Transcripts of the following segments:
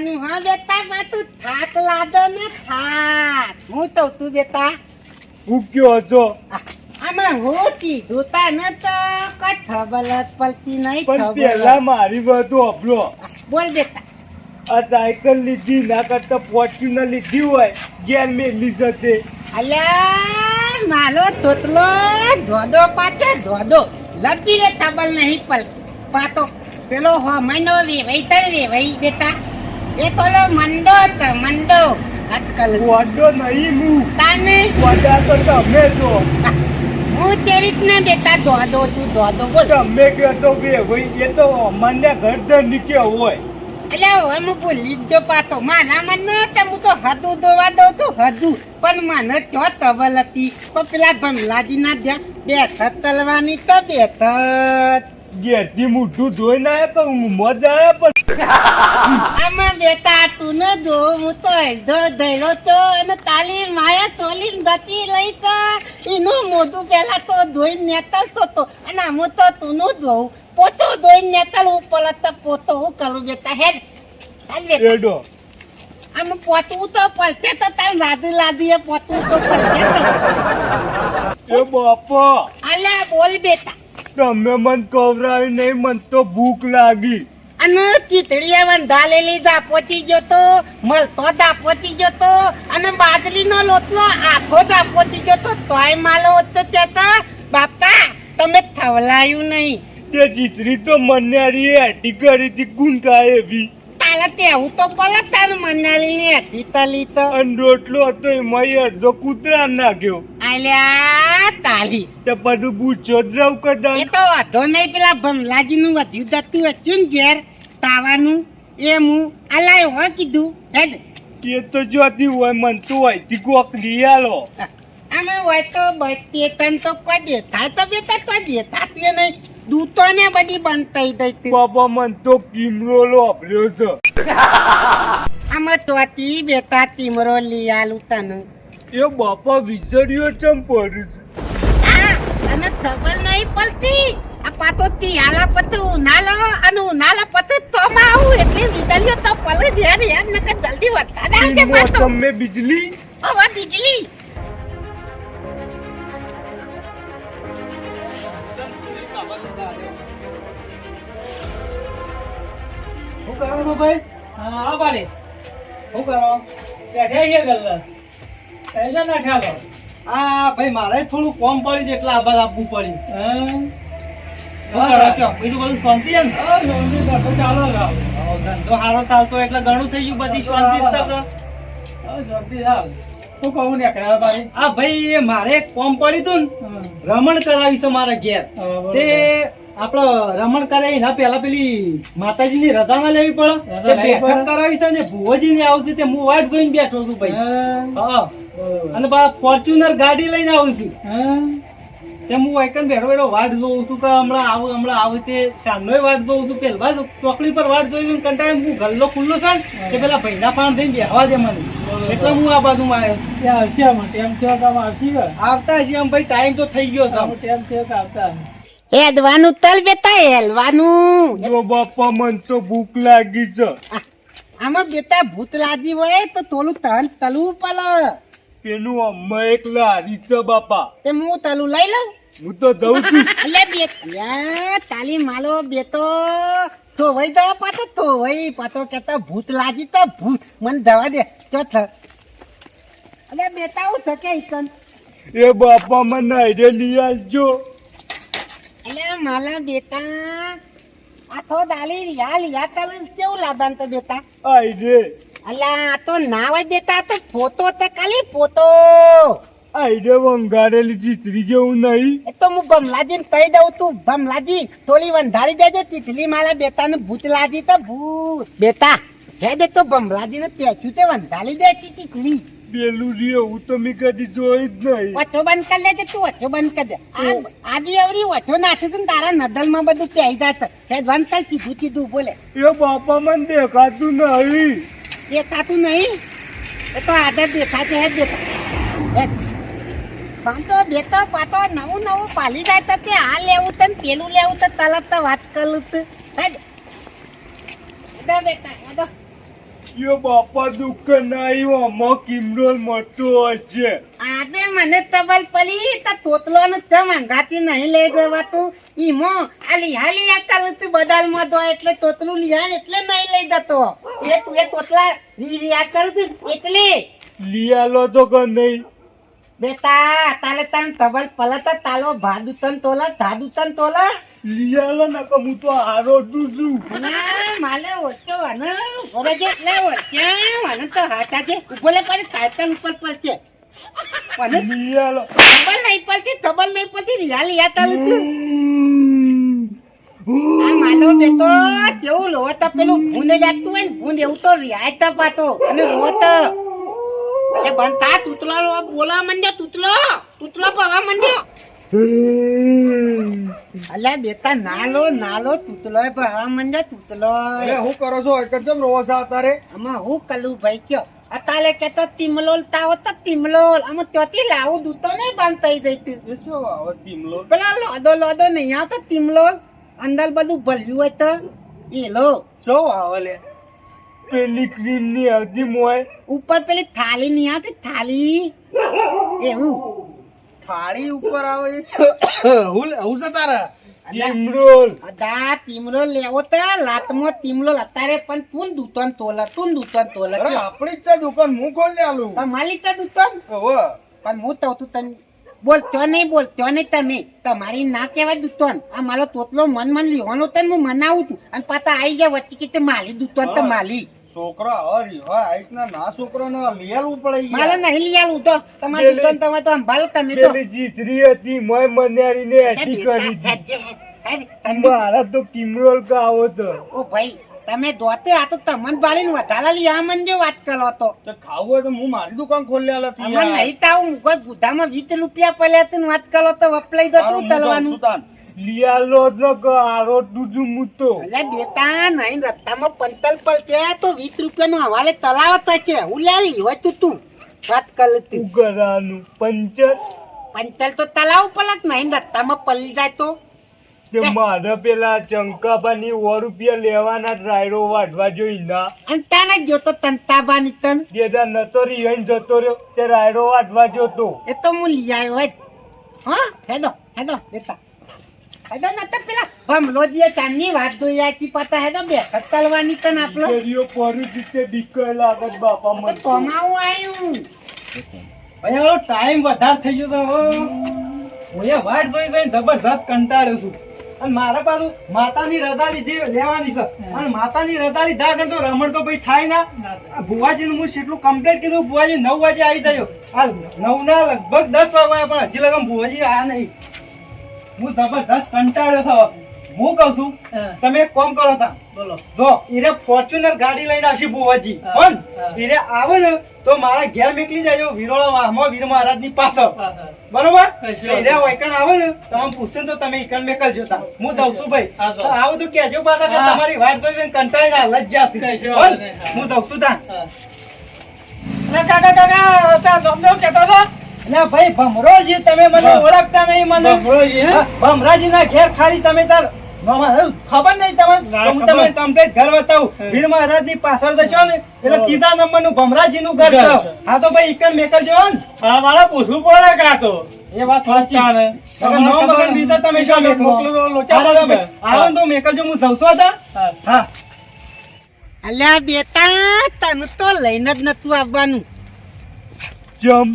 જવાનું હા બેટા પાતું થાક લાદો ને થાક હું તો તું બેટા ભૂખ્યો હતો આમાં હું કીધું તા ન તો કઈ ખબર જ પડતી નહીં પણ ખબર પેલા મારી વાત વાપરો બોલ બેટા આ સાયકલ લીધી ના કરતા ફોર્ચ્યુનર લીધી હોય ઘેર મેલી જતે અલ્યા માલો તોતલો ધોધો પાછો ધોધો લગી રે ખબર નહીં પડતી પાતો પેલો હો મહિનો વેવાઈ તર વેવાઈ બેટા એ તોલો મંદો તો મંદો આજકાલ વાડો નહીં હું તાને વાડા તો તમે છો હું તે રીતના બેટા ધોધો તું ધોધો બોલ તમે કે તો બે ભાઈ એ તો મને ઘર દર નીકળ્યો હોય એટલે હવે હું ભૂલી જ જો પાતો મારા મને તો હું તો હદું દોવા દઉં તું હદું પણ મને ચો તબલ હતી પણ પેલા ભમલાજી ના ત્યાં બેઠત તલવાની તો બેઠત ઘેરથી મોઢું ધોઈ ના તો મજા આવે પણ આમાં બેટા તું ન દો હું તો અડધો ધૈલો તો અને તાલી માયા તોલી ગતી લઈ તો એનું મોઢું પેલા તો ધોઈ નેતલતો તો અને આમ તો તું નું ધોઉં પોતો ધોઈ નેતલ ઉપર તો પોતો હું કરું બેટા હેડ હાલ બેટા એડો આમ પોતું તો પડતે તો તાર લાદી લાદી પોતું તો પડતે તો એ બાપા અલ્યા બોલ બેટા તમે મન કવરાવી નહીં મન તો ભૂખ લાગી અને ચીતળીએ વંધાલેલી દાપોતી જતો મળતો દાપોતી જતો અને બાદલીનો લોટલો આખો દાપોતી જતો તોય માલો હોતો ત્યાં બાપા તમે થવલાયું નહીં તે ચીતરી તો મન્યારી એટી કરી હતી ગુંઠા એવી તાલે તેવું તો પલક તાર મનાલીને હતી તલી તો અને રોટલો હતો એમાં અડધો કૂતરા નાખ્યો આલ્યા તાલી તે બધું પૂછો જ રહું કદાચ એ તો વાંધો નહીં પેલા ભમલાજીનું વધ્યું દતું હતું ને ઘેર તાવાનું એમ હું અલાય હોય કીધું હેડ એ તો જોતી હોય મન તો હોય તી કોક લઈ આલો આમાં હોય તો બચતી તન તો કોઈ દેખાય તો બેટા કોઈ દેખાતું નહીં દૂતો ને બધી બંધ થઈ દઈ બાબા મન તો કિમરો લોભલ્યો છે આમાં તોતી બેટા તીમરો લઈ આલું તને એ બાપા વિચાર્યો ચમ પડ્યું તને ખબર નહીં પડતી આ પાતો તિયાલા પત ઉનાલો અને ઉનાલા પત તોમાં આવું એટલે વિદલ્યો તો પલે ધ્યાન યાદ નકર જલ્દી વધતા દે છે મોસમ મે બિજલી હવે બીજલી શું કરો છો ભાઈ? હા પાડે શું કરો? બેઠા છીએ ગલ્લા પહેલા નાખ્યા લો આ ભાઈ મારે થોડું કોમ પડી છે એટલે આબાદ આપવું પડ્યું. હા શું કરો કયો? બીજું બધું શાંતિ છે ને? લોનની બધું ચાલો લો હો, ધંધો સારો ચાલતો એટલે ઘણું થઈ ગયું, બધી શાંતિ જ છે કે? જલ્દી ચાલ શું કહું ને કરા પાડે આ ભાઈ એ મારે એક કોમ પડ્યું તું ને, રમણ કરાવી છે મારા ઘેર. તે આપડે રમણ કરાવી એના પેલા પેલી માતાજીની રજા ના લેવી પડે. તે બેઠક કરાવી છે ને ભુવોજી ની આવશે તે હું વાટ જોઈને બેઠો છું ભાઈ. હા અને પાછા ફોર્ચ્યુનર ગાડી લઈને આવું છું. તે હું વાયકન બેઠો બેઠો વાટ જોઉં છું કે હમણાં આવું તે શાનોય વાટ જોઉં છું. પેલા ચોકડી પર વાટ જોઈને કંટાળે હું ગલ્લો ખુલ્લો છે ને તે પેલા ભૈના પાન થઈને બેહવા દે મને, એટલે હું આ બાજુમાં આવ્યો છું. ત્યાં આવશે આમાં ટેમ થયો કામ આવશી કે આવતા છીએ આમ ભાઈ, ટાઈમ તો થઈ ગયો છે. ટેમ થયો કે આવતા હેડવાનું તલ બેટા હેલવાનું જો બાપા મન તો ભૂખ લાગી છે આમાં બેટા ભૂત લાગી હોય તો થોડું તન તલવું પડે પેલું અમ્મા એક લારી છે બાપા તે હું તલું લઈ લઉં હું તો દઉં છું એટલે બે તાલી માલો બેતો થોવાઈ દો પાતો થોવાઈ પાતો કેતા ભૂત લાગી તો ભૂત મને જવા દે ચો થ એટલે બેટા હું થકે ઈકન એ બાપા મને આઈડે લઈ આવજો એટલે માલા બેટા આ તો દાલી રિયા તલ કેવું લાબાન તો બેટા આઈડે અલ્યા આ તો ના હોય બેટા આ તો પોતો તો ખાલી પોતો આઈડે વંગારેલી ચીતરી જેવું નહીં એ તો હું ભમલાજીને કહી દઉં તું ભમલાજી થોડી વંધારી દેજો તીતલી મારા બેટાને ભૂત લાગી તો ભૂત બેટા હે દે તો ભમલાજીને તેચ્યું તે વંધારી દે તીતલી પેલું એવું તો મેં કદી જોઈ જ નહીં ઓછો બંધ કરી લેજે તું ઓછો બંધ કરી દે આજી અવરી ઓછો નાખે છે ને તારા નદલમાં બધું પહેરી જાય હે બંધ કર કીધું બોલે એ બાપા મને દેખાતું નહીં દેખાતું નહીં એ તો આદર દેખાશે હે બેટા હે પાંતો બેટો પાતો નવું પાલી જાય તો તે આ લેવું તો પેલું લેવું તો તલત તો વાત કરું તો હે બેટા યો બાપા દુઃખ નહીં આમાં કિમરોલ મળતો હશે. આને મને તબલ પડી તો તોતલો ને ચમ અંગાતી નહીં લઈ જવાતું ઈમો આલી હાલી આકલ બદાલમાં દો એટલે તોતલું લિયા એટલે નહીં લઈ જતો એ તોતલા રીરિયા કર દે એટલે લિયાલો તો કે નહીં. બેટા તાલે તન તબલ પલતા તાલો ભાદુ તન તોલા ધાદુ તન તોલા લિયાલો ન કે હું તો હારો છું. ના માલે ઓછો અને ઓરે જે લે ઓછો અને તો હાટા જે ઉભલે પડે સાયકલ ઉપર પડશે અને લિયાલો તબલ નહીં પડતી રિયા લિયા તાલ આ માલો બેટો કેવું લો તો પેલું ભૂંડ લાગતું હોય ને ભૂંડ એવું તો રિયા ત પાતો અને રોત એટલે બનતા તૂતલો બોલવા માંડ્યો તૂતલો પવા માંડ્યો અલ્યા બેટા નાલો તૂતલો પવા માંડ્યો તૂતલો હું કરો છો એક જ રોવા છો તારે? આમાં હું કલું ભાઈ કયો અતાલે કેતો તિમલોલ તાવો તો તિમલોલ આમાં ત્યોથી લાવું દૂતો ને બંધ થઈ જઈતી શું આવો ટીમલો? પેલા લોદો નહીં આવતો તિમલોલ અંદર બધું ભર્યું હોય તો એ લો શું આવે લે? પેલી ક્રીમ ની હળદી મોય ઉપર પેલી થાળી નહીં આવતી થાળી એવું થાળી ઉપર આવે હું છે તારા કિમરોલ. અદા તિમલો લેવો તો લાતમાં તિમલો અત્યારે પણ તું દૂતન તોલા અરે આપણી જ છે દુકાન, હું ખોલી આલું. તમારી તો દૂતન પણ હું તો તું તને બોલતો નહીં તમે તમારી ના કહેવાય દૂતન આ મારો તોતલો મન લીવાનો તને હું મનાવું છું અને પાછા આવી ગયા વચ્ચે કે તે માલી દૂતન તો માલી છોકરા હરી હા આઈટના ના છોકરા ને લેવું પડે. મારે નહીં લીયાલું તો તમારી દૂતન તમે તો સંભાળો તમે તો પેલી જીતરી હતી મોય મન્યારી ને એસી કરી હતી. મારા તો કિમરોલ કા આવો તો ઓ ભાઈ તમે દોતે આ તો તમને બાળીને વધારા લઈ આ મંજો વાત કરો તો ખાવું હોય તો હું મારી દુકાન ખોલી આલે અમાર નહીં તાવ મુકો ગુદામાં 20 રૂપિયા પડ્યા તું વાત કરો તો વપલાઈ દો તું તલવાનું લિયાલો ન કે આરો દૂધું મૂતો એટલે બેટા નહીં રસ્તામાં પંતલ પર છે તો 20 રૂપિયાનો હવાલે તલાવત છે હું લેલી હોય તું વાત કર તું ઉગરાનું પંચર પંતલ તો તલાવ પલક નહીં રસ્તામાં પલ્લી જાય તો તે મારે પેલા ચંકાબાની 100 રૂપિયા લેવાના ડ્રાયરો વાઢવા જોઈ ના અને તાને જોતો તંતાબાની તન દેદા નતો રીહન જતો રહ્યો તે રાયડો વાઢવા જોતો. એ તો હું લઈ આવ્યો હોય હા હેડો બેટા હેડો નતા પેલા ભમલોજીએ ચાંદની વાત જોઈ આથી પતા હેડો બેઠક તલવાની તન આપણો દરિયો પરું જીતે દીકરા લાગત બાપા મને તોમાવું આવ્યું ભાઈ ટાઈમ વધારે થઈ ગયો તો હું એ વાટ જોઈ જબરજસ્ત કંટાળ્યો છું અને મારા પાછું માતાની રજા લીધી લેવાની છે અને માતાની રજા લીધા આગળ તો રમણ તો ભાઈ થાય ના. ભુવાજીનું હું કેટલું કમ્પ્લીટ કીધું ભુવાજી 9 વાગે આવી થયો હાલ 9 ના લગભગ 10 વાગ્યા પણ હજી લગન ભુવાજી આયા નહીં. હું જબરજસ્ત કંટાળ્યો છું. હું કઉ છું તમે એક કામ કરો તા બોલો જો ઈરે ફોર્ચ્યુનર ગાડી લઈને આવશે ભુવાજી પણ ઈરે આવે ને તો મારા ઘેર મેકલી જાય વિરોળા વાહમાં વીર મહારાજ ની પાછળ બરોબર ઈરે વૈકણ આવે ને તમે પૂછશે તો તમે ઈકણ મેકલજો તા હું જાઉં છું ભાઈ આવો તો કેજો પાછા કે તમારી વાત જોઈને કંટાળી ના લજ્જા છે હું જાઉં છું તા કાકા ત્યાં જમજો કેતો હતો ના ભાઈ ભમરોજી તમે મને ઓળખતા નહીં મને ભમરાજી ના ઘેર ખાલી તમે તાર ખબર નહીં તમને તમે કમ્પ્લીટ ઘર બતાવું વીર મહારાજ ની પાછળ જશો ને એટલે 3જા નંબર નું ભમરાજી નું ઘર છે. હા તો ભાઈ ઈકન મેકલ જો ને હા મારે પૂછવું પડે કાતો એ વાત સાચી નો મગન બીજા તમે શું મોકલું આવો તો મેકલ જો હું જવસો હતા હા અલ્યા બેટા તને તો લઈને જ નતું આવવાનું જમ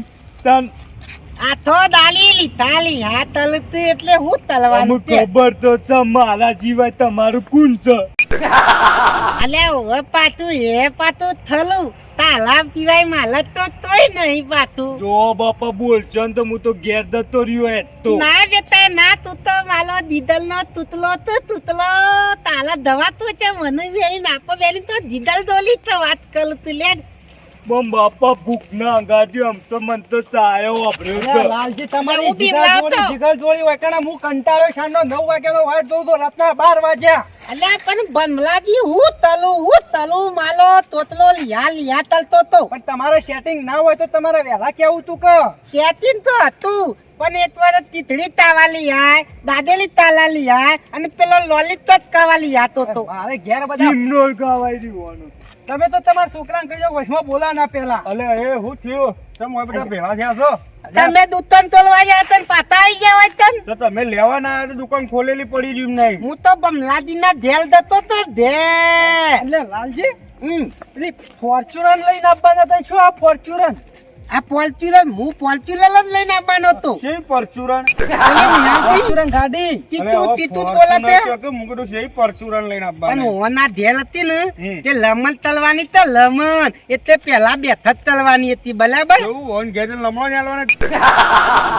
તન આ તો ડાલી લીધાલી હા તલતી એટલે હું તલવાનું અમુક ખબર તો છે મારા જીવાય તમારું કોણ છે? અલ્યા હવે પાછું એ પાછું થલું તાલાબ સિવાય માલત તો તોય નહીં પાછું જો બાપા બોલશો ને તો હું તો ઘેર જતો રહ્યો તો ના બેટા ના તું તો માલો દીદલ નો તૂતલો તાલા દવા તો છે મને વેરી નાપો વેરી તો દીદલ દોલી તો વાત કરું તું લે બમ બાપા ભૂખ ના અંગાજી આમ તો મન તો ચાયો વાપર્યો છે. લાલજી તમારી હું જીગર જોડી વકણા હું કંટાળ્યો શાનો 9 વાગ્યાનો વાટ જોઉં તો રાતના 12 વાગ્યા અલ્યા પણ બનમલાજી હું તલું માલો તોતલો લિયા તલતો તો પણ તમારે સેટિંગ ના હોય તો તમારે વહેલા કેવું તું કે કેતીન તો હતું પણ એક વાર તીતડી તાવાલી આય દાદેલી તાલાલી આય અને પેલો લોલી તો કાવાલી આતો તો મારે ઘેર બધા કિમરોલ ગાવાઈ દીવાનો તમે તો તમારા છોકરાને કહેજો વચમાં બોલા ના પેલા. અલે એ હું થયું તમે ઓય બધા ભેળા થયા છો તમે દુકાન તોલવા ગયા હતા ને પાછા આવી ગયા હોય તન. તો તમે લેવા ના આવ્યા તો દુકાન ખોલેલી પડી રહ્યું નહીં. હું તો બમલાજી ના ધેલ દતો તો ધેલ. એટલે લાલજી હમ. પેલી ફોર્ચ્યુનર લઈને આપવાના હતા. શું આ ફોર્ચ્યુનર? આ પોલચુરન હું પોલચુરન જ લઈને આવવાનો હતો. શેઈ પરચુરણ પેલી મિયાવતી ફોર્ચ્યુનર ગાડી. તીતું બોલે તે. કે મુકડો શેઈ પરચુરણ લઈને અને આવવાનું. ઓના ધેલ હતી ને હમ. તે લમણ તલવાની તો લમણ એટલે પેલા બેઠક તલવાની હતી બરાબર. એવું ઓન ઘેર લમણો ને આલવાના.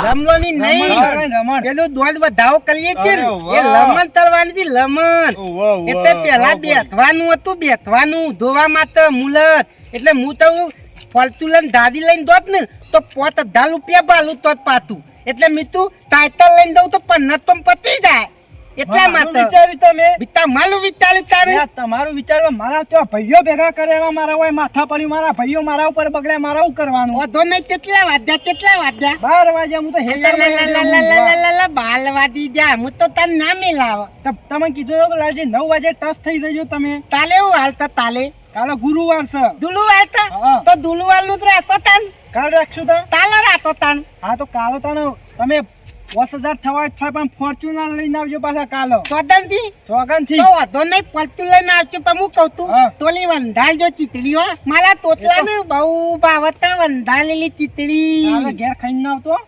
લમણોની નહીં રમણ. પેલું દોડ વધાવો કરીએ છે ને અરે વાહ. એ લમણ તલવાની હતી લમણ. વાહ, વાહ, એટલે પેલા વાહ, બેઠવાનું હતું બેઠવાનું ધોવા માટે મુલત એટલે હું તો ફોર્ચ્યુનર દાદી લઈને દોત ને તો 5000 રૂપિયા ભાલું તો પાતું એટલે મીઠું ટાઇટલ લઈને દઉં તો 15 તો પતી જાય એટલા મારું માટે વિચાર્યું તમે. બીતા માલું વિચાર્યું તારે. યાર, તમારું વિચારવા મારા તો ભાઈઓ ભેગા કરેલા મારા હોય માથા પડ્યું મારા ભાઈઓ મારા ઉપર બગડ્યા મારા શું કરવાનું? ઓધો નહીં કેટલા વાગ્યા 12 વાગ્યા હું તો હેલ્લા બાલવાદી જા હું તો તને ના મિલાવ. તમે કીધું કે લાલજી 9 વાગે ટચ થઈ જજો તમે. તાલે એવું હાલતા તાલે કાલે ગુરુવાર છે. દુલુવાલ હા. તો દુલુવાલ નું જ રાખો તાન કાલ રાખશું તો. તાલે રાખો તાન. હા તો કાલે તને તમે 10,000 થવા થાય પણ ફોર્ચ્યુનર લઈને આવજો પાછા કાલે ચોદનથી ચોગન થી. તો વધો નહીં પડતું લઈને આવજો પણ હું કહું તું હા. તોલી વંધાલ જો ચીતળી હો મારા તોતલા ને બહુ ભાવતા વંધાલેલી ચીતળી. કાલે ઘેર ખાઈને ના આવતો.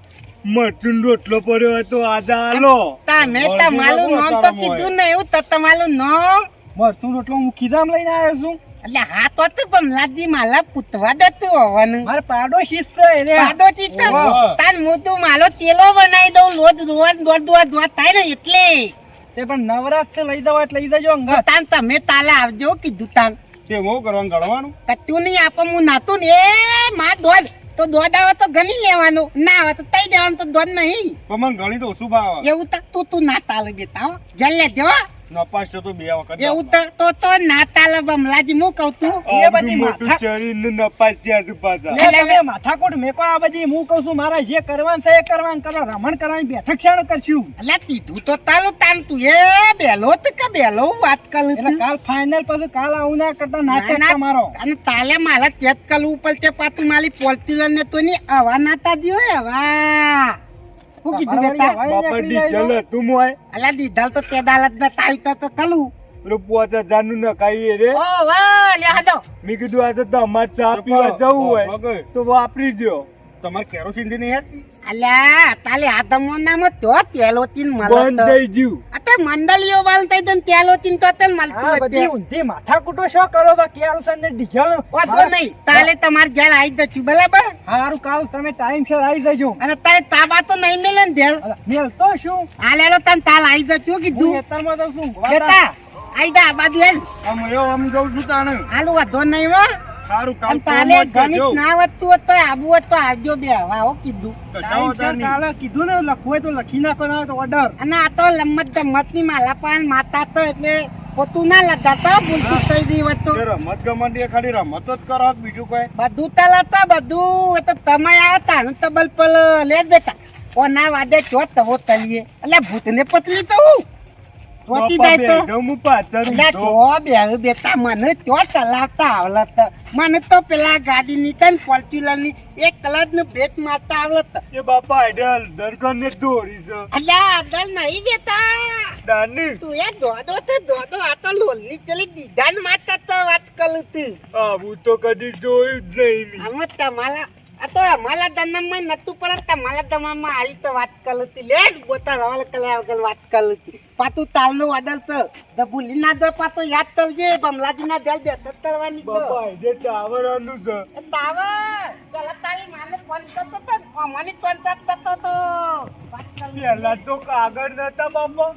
મરચું રોટલો પડ્યો હોય તો આજે આલો. તમે તમારું નામ તો કીધું ને એવું તો તમારું નામ મરસું રોટલો હું ખીજામ લઈને આવ્યો છું. એટલે હા તો બમલાજી માલા પૂતવા દેતું હોવાનું. મારે પાડોશી છે એ રે. પાડોશી તો ઓહો. તાન હું તું માલો તેલો બનાવી દઉં લોટ દોડ થાય ને એટલે તે પણ નવરાશ છે લઈ જવા એટલે લઈ જજો તો અંગત. તાન તમે તાલે આવજો કીધું તાન તે હું કરવાનું ગણવાનું. કતું નહીં આપો હું નાતું ને એ માં દોડ તો દોડ આવે તો ગણી લેવાનું ના આવે તો તઈ દેવાનું તો દોડ નહીં પણ મને ગણી તો ઓછું ભાવે. એવું તો તું ના તાલે દેતા હો જલ લે દેવા નપાસ તો 2 વખત એવું તો ના તાલે બમલાજી હું કહું તું એ બધી મોટું માથા- શરીરનું નપાસ થયા છે પાછા. લે તમે માથાકોટ મેકો આ બધી હું કહું છું મારા જે કરવાનું છે એ કરવાનું કરો રમણ કરવાની બેઠક શાણ કરશું. એટલે કીધું તો તાલું તાન તું એ બેલો તો કે બેલો વાત કરું એટલે તું કાલ ફાઇનલ પછી કાલ આવું ના કરતા નાટક ના, તમારો. અને તાલે મારા તેજ કલ ઉપર તે પાતું મારી પોલચુલર ને તો ની હવા નાતા દિયો હવા હું કીધું બેટા બાપડી ચલે તું મોય અલા દીધાલ તો તે દાલત ને તાવી તો કલું પેલું 5000 નું નખાઈએ રે. ઓ વાહ લે હાડો મેં કીધું આજે તમારે ચા પીવા જવું હોય તો વાપરી દ્યો. તમારે કેરોસીન થી નહીં હેડતી? અલ્યા તાલે આદમો નામ તો તેલોતીન બંધ મળત થઈ ગયું. અતે મંડળીઓ વાલ થઈ દન તેલોતીન તો તન આ મળતું બધી હતું ઊંધી માથાકૂટો શું કરો તો કેરોસીન ને ડીઝલ ઓધો નહીં તાલે તમાર ઘેર આવી જશું બરાબર હારું કાલ તમે ટાઈમ સર આવી જજો. અને તારે તાબા તો નહીં મેલે ને ધેલ મેલ તો શું હાલેલો તન તાલ આવી જશું હું કીધું ખેતરમાં તો શું બેટા આઈ જા આ બાજુ હેલ આમ જઉં છું તાણે. હાલું વધો નહીં હો સારું કાલ અને તાલે ફોનમાં જ ગણિત જજો. ના વધતું હોત તો આબુ હોત તો આવજો બે હવા હો કીધું કશાઓ ટાઈમ સર તારની. કાલે કીધું ને લખવું હોય તો લખી નાખો ના હોય તો ઓર્ડર. અને આ તો લમત ગમત ની માલા પણ માતા તો એટલે પોતું ના લગાતા ભૂલતું થઈ ગઈ હોત તો તે રમત ગમત એ ખાલી રમત જ કરો બીજું કોઈ. બધું તલાતા બધું એ તો તમે આવતા ને તબલ પલ લે જ બેટા ઓના વાદે ચો તવો તલીએ એટલે ભૂતને પતલી તો હું રોતી જાય તો બાપા બેઠો હું પાછળ એટલે ઊંધો. તો બે બેટા મને ચો ચલાવતા આવડત મને તો પેલા ગાડી ની તન ફોર્ચ્યુનર ની એક કલાક નું બ્રેક મારતા આવડત એ બાપા આઈડલ દરકન ને દોરી છે અલ્યા આગળ નહીં બેટા દાની. તું એ દોડો આ તો લોલ ની ચલી દીધાન મારતા તો વાત કરું તું આવું તો કદી જોયું જ નહીં મેં. આમાં તમારા આ તો અમારા દનમાં નતું પર તમારા દનમાં આવી તો વાત કરું તી લે બોતા રવાલ કલ્યા વગર વાત કરું તી પાતું તાલનું વાદળ તો દ ભૂલી ના દો પાતો યાદ કરજે બમલાજી ના જલ બેઠક કરવાની તો બાપા આઈડે ટાવર આનું છે. એ તાવર ચલ તાલી માને ફોન કરતો તો મને કોન્ટેક્ટ કરતો તો વાત કરું પેલા તો કાગળ નતા બાપા.